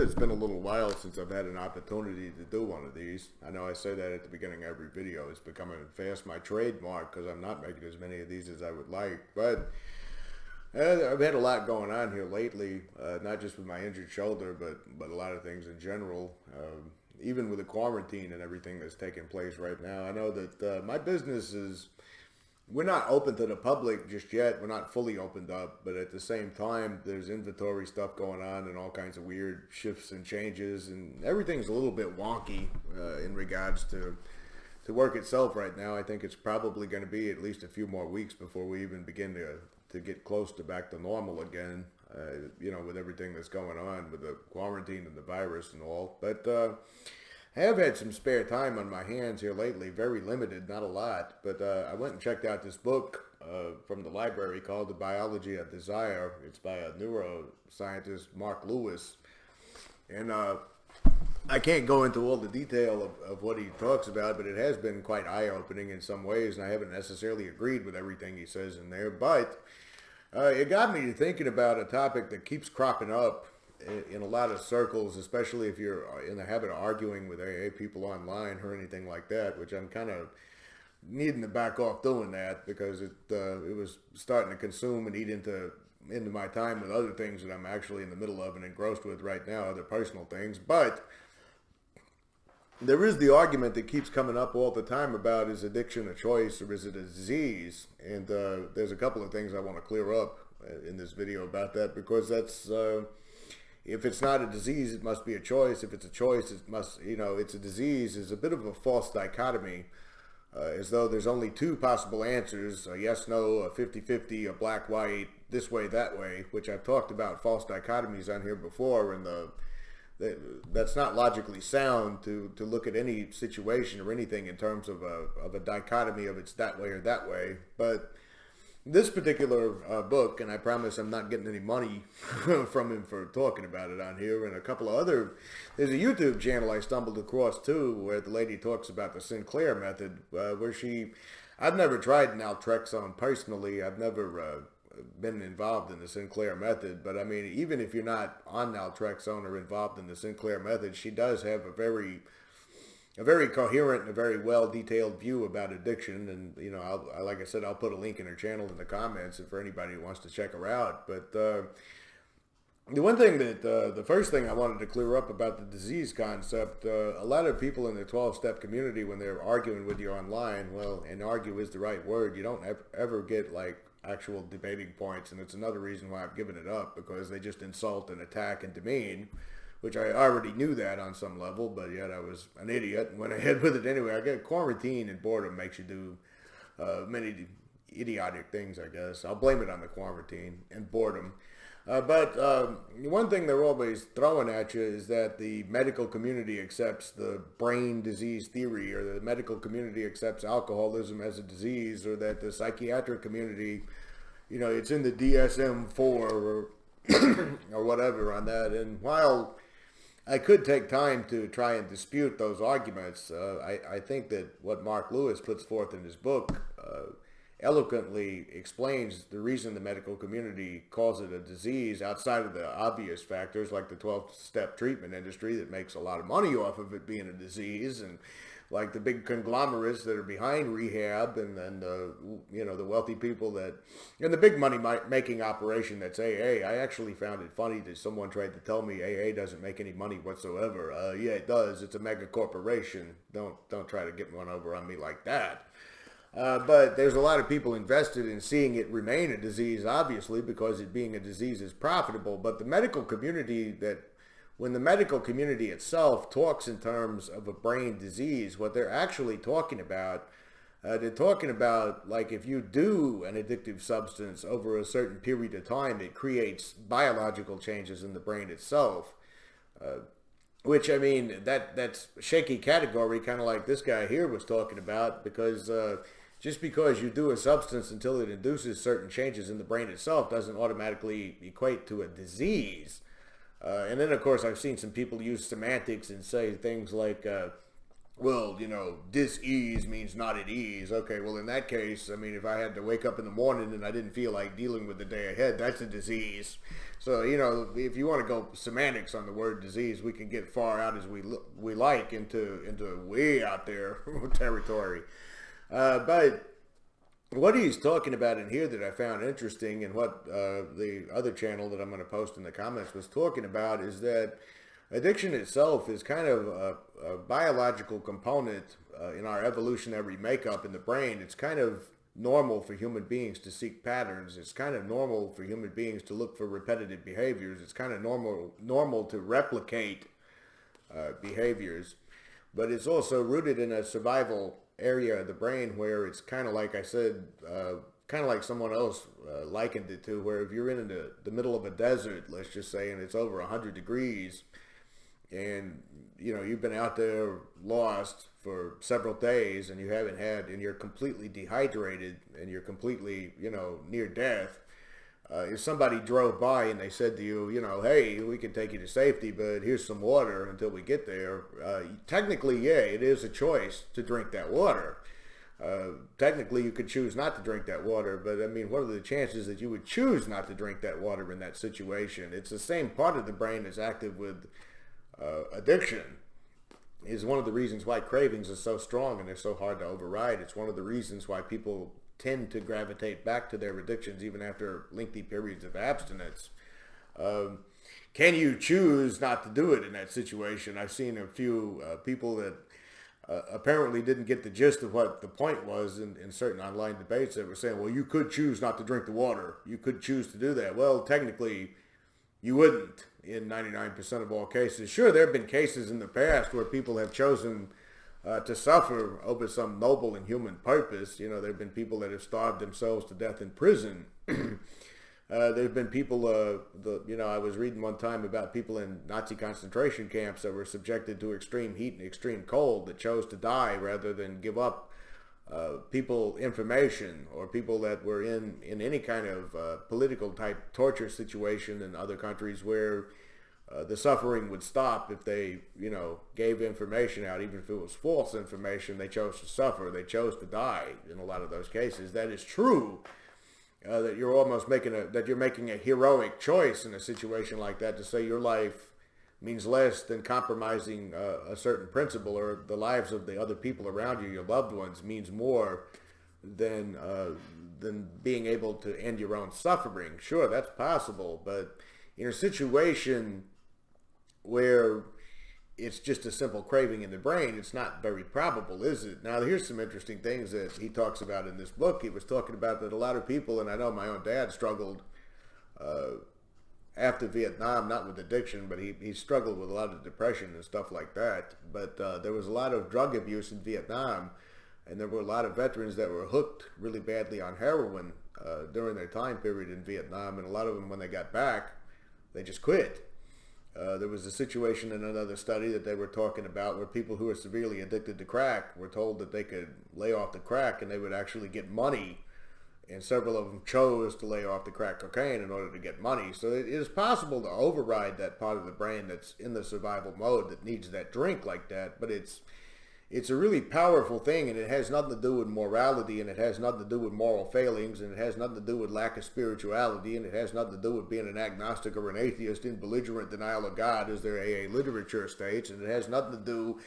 It's been a little while since I've had an opportunity to do one of these. I know I say that at the beginning of every video. It's becoming fast my trademark because I'm not making as many of these as I would like. But I've had a lot going on here lately, not just with my injured shoulder, but a lot of things in general. Even with the quarantine and everything that's taking place right now, I know that my business is... We're not open to the public just yet. We're not fully opened up, but at the same time, there's inventory stuff going on and all kinds of weird shifts and changes, and everything's a little bit wonky in regards to work itself right now. I think it's probably going to be at least a few more weeks before we even begin to get close to back to normal again, with everything that's going on with the quarantine and the virus and all. But I have had some spare time on my hands here lately, very limited, not a lot, but I went and checked out this book from the library called The Biology of Desire. It's by a neuroscientist, Mark Lewis, and I can't go into all the detail of what he talks about, but it has been quite eye-opening in some ways, and I haven't necessarily agreed with everything he says in there, but it got me to thinking about a topic that keeps cropping up in a lot of circles, especially if you're in the habit of arguing with AA people online or anything like that, which I'm kind of needing to back off doing that because it was starting to consume and eat into my time with other things that I'm actually in the middle of and engrossed with right now, other personal things. But there is the argument that keeps coming up all the time about, is addiction a choice or is it a disease? And there's a couple of things I want to clear up in this video about that, because that's... if it's not a disease, it must be a choice. If it's a choice, it must, it's a disease, is a bit of a false dichotomy, as though there's only two possible answers, a yes, no, a 50-50, a black, white, this way, that way, which I've talked about false dichotomies on here before, and that's not logically sound to look at any situation or anything in terms of a dichotomy of it's that way or that way. But this particular book, and I promise I'm not getting any money from him for talking about it on here, and a couple of other, there's a YouTube channel I stumbled across too, where the lady talks about the Sinclair method, I've never tried naltrexone personally. I've never been involved in the Sinclair method, but I mean, even if you're not on naltrexone or involved in the Sinclair method, she does have a very coherent and a very well-detailed view about addiction. And, like I said, I'll put a link in her channel in the comments for anybody who wants to check her out. But the one thing the first thing I wanted to clear up about the disease concept, a lot of people in the 12-step community, when they're arguing with you online, and argue is the right word, you don't ever get, like, actual debating points. And it's another reason why I've given it up, because they just insult and attack and demean, which I already knew that on some level, but yet I was an idiot and went ahead with it anyway. I get quarantine and boredom makes you do many idiotic things, I guess. I'll blame it on the quarantine and boredom. But one thing they're always throwing at you is that the medical community accepts the brain disease theory, or the medical community accepts alcoholism as a disease, or that the psychiatric community, it's in the DSM-4 or or whatever on that. And while I could take time to try and dispute those arguments, I think that what Mark Lewis puts forth in his book eloquently explains the reason the medical community calls it a disease, outside of the obvious factors like the 12-step treatment industry that makes a lot of money off of it being a disease, and like the big conglomerates that are behind rehab, and the wealthy people that, and the big money making operation that's AA. I actually found it funny that someone tried to tell me AA doesn't make any money whatsoever. Yeah, it does. It's a mega corporation. Don't try to get one over on me like that. But there's a lot of people invested in seeing it remain a disease, obviously, because it being a disease is profitable. But the medical community, when the medical community itself talks in terms of a brain disease, what they're actually talking about, they're talking about, like, if you do an addictive substance over a certain period of time, it creates biological changes in the brain itself. Which, I mean, that's shaky category, kind of like this guy here was talking about, because just because you do a substance until it induces certain changes in the brain itself doesn't automatically equate to a disease. And then, of course, I've seen some people use semantics and say things like, well, dis-ease means not at ease. Okay, well, in that case, I mean, if I had to wake up in the morning and I didn't feel like dealing with the day ahead, that's a disease. So, if you want to go semantics on the word disease, we can get far out as we like into way out there territory. But what he's talking about in here that I found interesting, and what the other channel that I'm going to post in the comments was talking about, is that addiction itself is kind of a biological component in our evolutionary makeup in the brain. It's kind of normal for human beings to seek patterns. It's kind of normal for human beings to look for repetitive behaviors. It's kind of normal to replicate behaviors. But it's also rooted in a survival area of the brain where it's kind of like I said, kind of like someone else likened it to, where if you're in the middle of a desert, let's just say, and it's over 100 degrees, and you've been out there lost for several days, and and you're completely dehydrated, and you're completely near death. If somebody drove by and they said to you, hey, we can take you to safety, but here's some water until we get there. Technically, yeah, it is a choice to drink that water. Technically, you could choose not to drink that water, but I mean, what are the chances that you would choose not to drink that water in that situation? It's the same part of the brain that's active with addiction. Is one of the reasons why cravings are so strong and they're so hard to override. It's one of the reasons why people tend to gravitate back to their addictions even after lengthy periods of abstinence. Can you choose not to do it in that situation? I've seen a few people that apparently didn't get the gist of what the point was in certain online debates that were saying, well, you could choose not to drink the water. You could choose to do that. Well, technically, you wouldn't in 99% of all cases. Sure, there have been cases in the past where people have chosen to suffer over some noble and human purpose. There have been people that have starved themselves to death in prison. There have been people, I was reading one time about people in Nazi concentration camps that were subjected to extreme heat and extreme cold that chose to die rather than give up people information, or people that were in any kind of political type torture situation in other countries where the suffering would stop if they, gave information out. Even if it was false information, they chose to suffer. They chose to die in a lot of those cases. That is true. That you're making a heroic choice in a situation like that, to say your life means less than compromising a certain principle, or the lives of the other people around you, your loved ones, means more than being able to end your own suffering. Sure, that's possible, but in a situation where it's just a simple craving in the brain, it's not very probable, is it? Now, here's some interesting things that he talks about in this book. He was talking about that a lot of people, and I know my own dad struggled after Vietnam, not with addiction, but he struggled with a lot of depression and stuff like that. But there was a lot of drug abuse in Vietnam, and there were a lot of veterans that were hooked really badly on heroin during their time period in Vietnam, and a lot of them, when they got back, they just quit. There was a situation in another study that they were talking about where people who were severely addicted to crack were told that they could lay off the crack and they would actually get money, and several of them chose to lay off the crack cocaine in order to get money. So it is possible to override that part of the brain that's in the survival mode that needs that drink like that, but it's a really powerful thing, and it has nothing to do with morality, and it has nothing to do with moral failings, and it has nothing to do with lack of spirituality, and it has nothing to do with being an agnostic or an atheist in belligerent denial of God, as their AA literature states, and it has nothing to do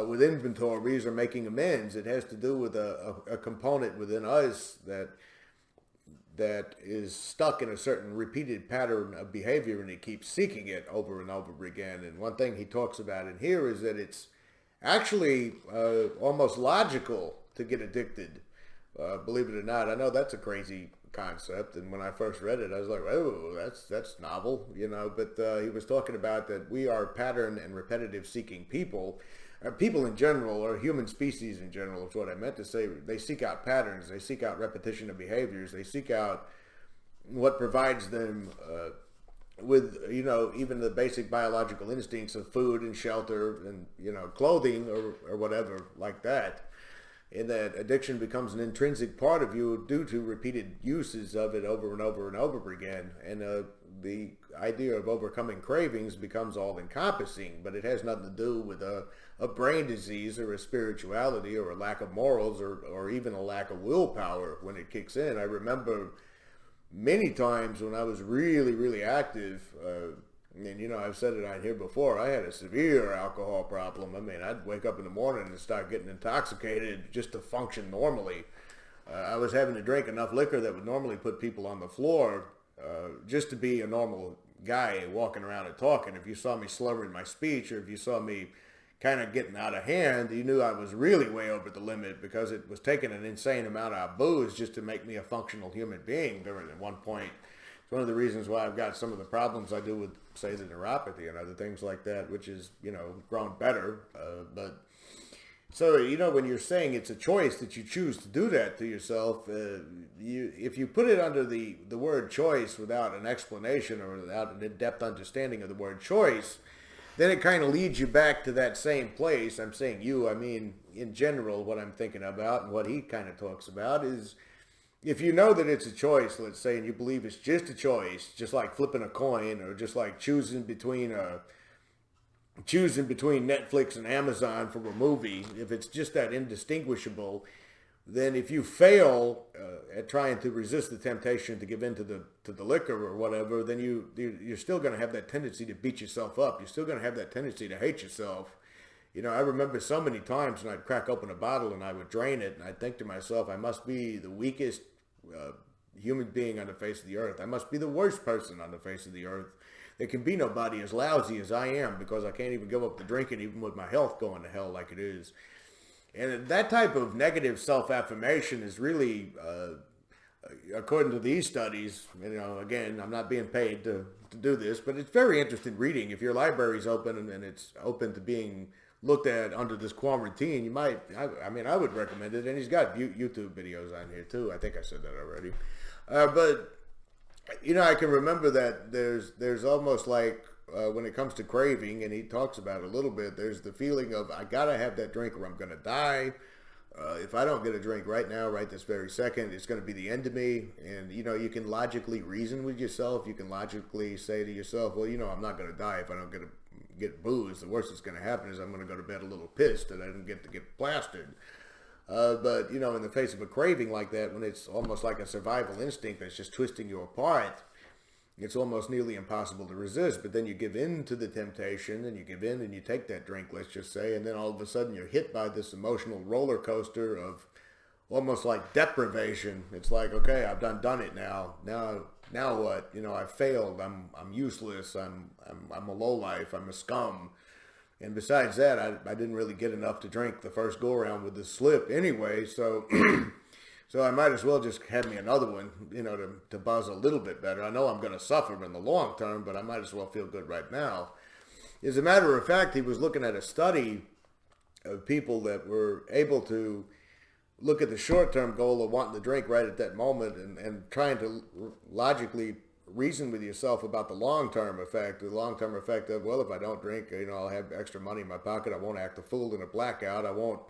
with inventories or making amends. It has to do with a component within us that is stuck in a certain repeated pattern of behavior, and it keeps seeking it over and over again. And one thing he talks about in here is that it's actually almost logical to get addicted, believe it or not. I know that's a crazy concept, and when I first read it, I was like, oh, that's novel, but he was talking about that we are pattern and repetitive seeking people. People in general, or human species in general, is what I meant to say. They seek out patterns, they seek out repetition of behaviors, they seek out what provides them with, even the basic biological instincts of food and shelter and, clothing or whatever like that. And that addiction becomes an intrinsic part of you due to repeated uses of it over and over and over again. And the idea of overcoming cravings becomes all-encompassing, but it has nothing to do with a brain disease or a spirituality or a lack of morals or even a lack of willpower when it kicks in. I remember many times when I was really, really active, and you know, I've said it on here before, I had a severe alcohol problem. I mean, I'd wake up in the morning and start getting intoxicated just to function normally. I was having to drink enough liquor that would normally put people on the floor just to be a normal guy walking around and talking. If you saw me slurring my speech, or if you saw me kind of getting out of hand, you knew I was really way over the limit, because it was taking an insane amount of booze just to make me a functional human being during at one point. It's one of the reasons why I've got some of the problems I do with, say, the neuropathy and other things like that, which is, you know, grown better. But so, you know, when you're saying it's a choice that you choose to do that to yourself, if you put it under the word choice without an explanation or without an in-depth understanding of the word choice, then it kind of leads you back to that same place. I'm saying you, I mean, in general, what I'm thinking about and what he kind of talks about is, if you know that it's a choice, let's say, and you believe it's just a choice, just like flipping a coin, or just like choosing between Netflix and Amazon for a movie, if it's just that indistinguishable, then if you fail at trying to resist the temptation to give in to the liquor or whatever, then you're still going to have that tendency to beat yourself up. You're still going to have that tendency to hate yourself. You know, I remember so many times when I'd crack open a bottle and I would drain it, and I'd think to myself, I must be the weakest human being on the face of the earth. I must be the worst person on the face of the earth. There can be nobody as lousy as I am, because I can't even give up the drinking, even with my health going to hell like it is. And that type of negative self-affirmation is really, according to these studies, you know, again, I'm not being paid to do this, but it's very interesting reading. If your library's open and it's open to being looked at under this quarantine, you might, I would recommend it. And he's got YouTube videos on here too. I think I said that already. But, you know, I can remember that there's almost like, when it comes to craving, and he talks about it a little bit, there's the feeling of, I gotta have that drink or I'm gonna die. If I don't get a drink right now, right this very second, it's gonna be the end of me. And, you know, you can logically reason with yourself. You can logically say to yourself, well, you know, I'm not gonna die if I don't get booze. The worst that's gonna happen is I'm gonna go to bed a little pissed that I didn't get to get plastered. But, you know, in the face of a craving like that, when it's almost like a survival instinct that's just twisting you apart, it's almost nearly impossible to resist. But then you give in to the temptation, and you give in and you take that drink, let's just say, and then all of a sudden you're hit by this emotional roller coaster of almost like deprivation. It's like, okay, I've done it now. Now what? You know, I failed. I'm useless. I'm a lowlife. I'm a scum. And besides that, I didn't really get enough to drink the first go around with the slip anyway. So so I might as well just have me another one, you know, to buzz a little bit better. I know I'm going to suffer in the long term, but I might as well feel good right now. As a matter of fact, he was looking at a study of people that were able to look at the short-term goal of wanting to drink right at that moment, and trying to logically reason with yourself about the long-term effect. The long-term effect of, well, if I don't drink, you know, I'll have extra money in my pocket. I won't act a fool in a blackout. I won't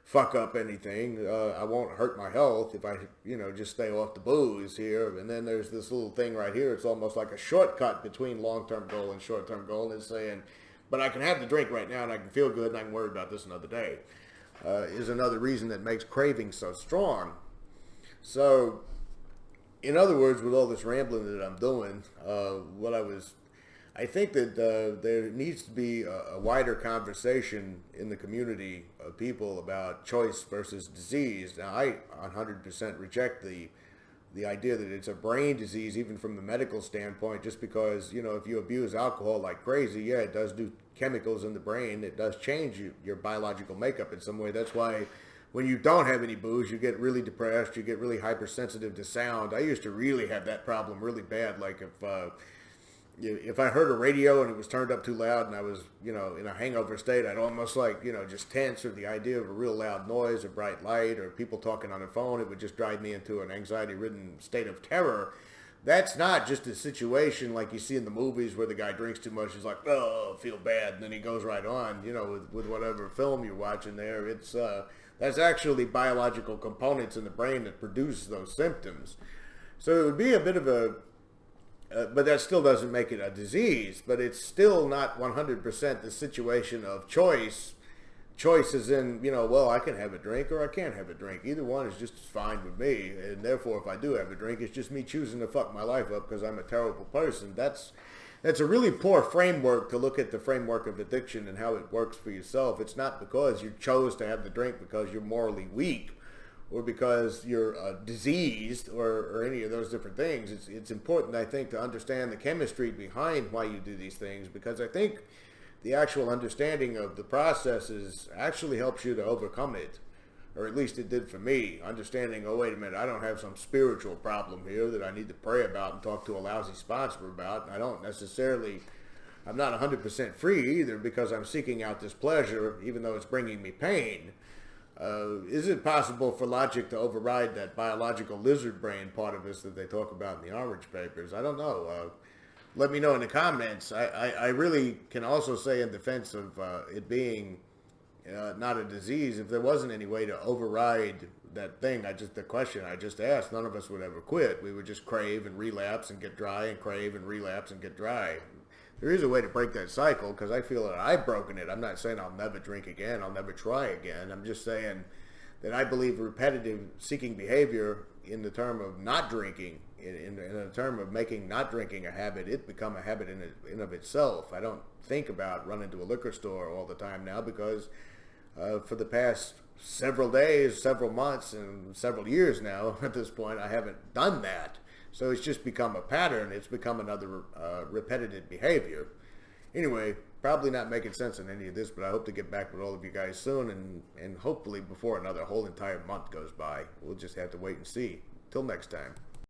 fuck up anything. I won't hurt my health if I, you know, just stay off the booze here. And then there's this little thing right here. It's almost like a shortcut between long-term goal and short-term goal. It's saying, but I can have the drink right now and I can feel good and I can worry about this another day. Is another reason that makes craving so strong. So, in other words, with all this rambling that I'm doing, I think that there needs to be a wider conversation in the community of people about choice versus disease. Now, I 100% reject the idea that it's a brain disease, even from the medical standpoint, just because, you know, if you abuse alcohol like crazy, yeah, it does do chemicals in the brain. It does change your biological makeup in some way. That's why when you don't have any booze, you get really depressed, you get really hypersensitive to sound. I used to really have that problem really bad. Like if I heard a radio and it was turned up too loud and I was, you know, in a hangover state, I'd almost like, you know, just tense, or the idea of a real loud noise, a bright light, or people talking on the phone, it would just drive me into an anxiety-ridden state of terror. That's not just a situation like you see in the movies where the guy drinks too much, he's like, oh, I feel bad, and then he goes right on, you know, with whatever film you're watching there. It's that's actually biological components in the brain that produce those symptoms. So it would be a bit of a but that still doesn't make it a disease. But it's still not 100% the situation of choice. Choice is in, well, I can have a drink or I can't have a drink. Either one is just fine with me. And therefore, if I do have a drink, it's just me choosing to fuck my life up because I'm a terrible person. That's a really poor framework to look at the framework of addiction and how it works for yourself. It's not because you chose to have the drink because you're morally weak or because you're diseased or any of those different things. It's important, I think, to understand the chemistry behind why you do these things, because I think the actual understanding of the processes actually helps you to overcome it, or at least it did for me. Understanding, oh, wait a minute, I don't have some spiritual problem here that I need to pray about and talk to a lousy sponsor about. And I'm not 100% free either because I'm seeking out this pleasure, even though it's bringing me pain. Is it possible for logic to override that biological lizard brain part of us that they talk about in the orange papers? I don't know. Let me know in the comments. I really can also say in defense of it being not a disease, if there wasn't any way to override that thing, the question I just asked, none of us would ever quit. We would just crave and relapse and get dry and crave and relapse and get dry. There is a way to break that cycle because I feel that I've broken it. I'm not saying I'll never drink again. I'll never try again. I'm just saying that I believe repetitive seeking behavior in the term of not drinking, in the term of making not drinking a habit, it become a habit in of itself. I don't think about running to a liquor store all the time now because for the past several days, several months, and several years now at this point, I haven't done that. So it's just become a pattern. It's become another repetitive behavior. Anyway, probably not making sense in any of this, but I hope to get back with all of you guys soon and hopefully before another whole entire month goes by. We'll just have to wait and see. Till next time.